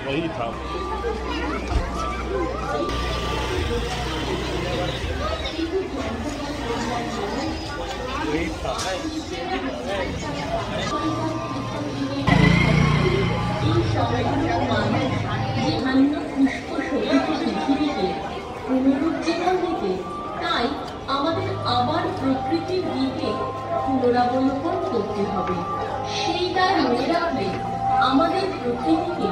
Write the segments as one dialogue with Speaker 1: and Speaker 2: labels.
Speaker 1: वही था।
Speaker 2: তাই আমাদের আবার প্রকৃতির দিকে পুনরাবলোকন করতে হবে। সেইটাই মনে রাখবে আমাদের প্রকৃতিকে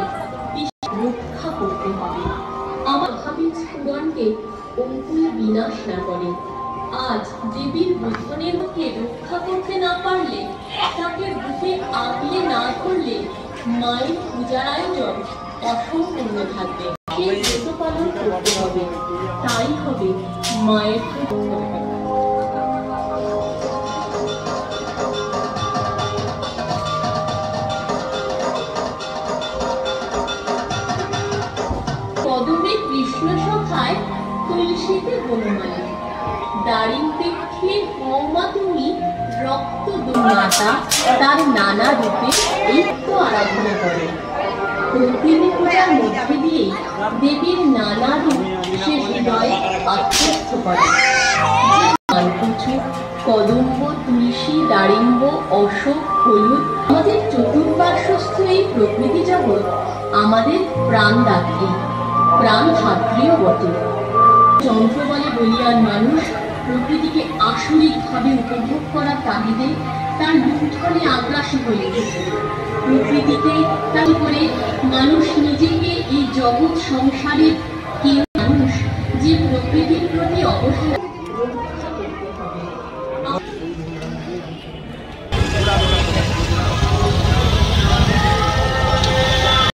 Speaker 2: রক্ষা করতে হবে। আমার ভাবি স্ফুরণকে অঙ্কুল বিনাশ না করে। আজ দেবীর বোধনের মুখে রক্ষা করতে না পারলে, তাকে বুকে আগলে না ধরলে মায়ের পূজার আয়োজন অসম্পূর্ণ থাকবে। সেই ব্রত পালন করতে হবে, তাই হবে মায়ের কদমে কৃষ্ণ সখায় তুলসীতে বনমালী, দারিদ্র্যে খেয়ে বৌমা তুমি রক্ত দুর্মাতা, তার নানা রূপে এই তো আরাধনা করে। প্রতিদিন পূজার মধ্যে দিয়ে দেবীর নানা রূপ সে হৃদয়ে আত্মস্থ করে। মালকুচু, কদম্ব, তুলসী, দারিম্ব, অশোক, হলুদ, আমাদের চতুর্পার্শ্বস্থ এই প্রকৃতি জগৎ আমাদের প্রাণদাত্রী, প্রাণ ধাত্রীও বটে। যন্ত্র বলে বলিয়ান মানুষ প্রকৃতিকে আসরিকভাবে উপভোগ করার তাগিদে তার লুণ্ঠনে আগ্রাসী হয়ে উঠেছে। প্রকৃতিকে তাই করে মানুষ নিজেকে এই জগৎ সংসারের কেউ মানুষ যে প্রকৃতির প্রতি অবহেলা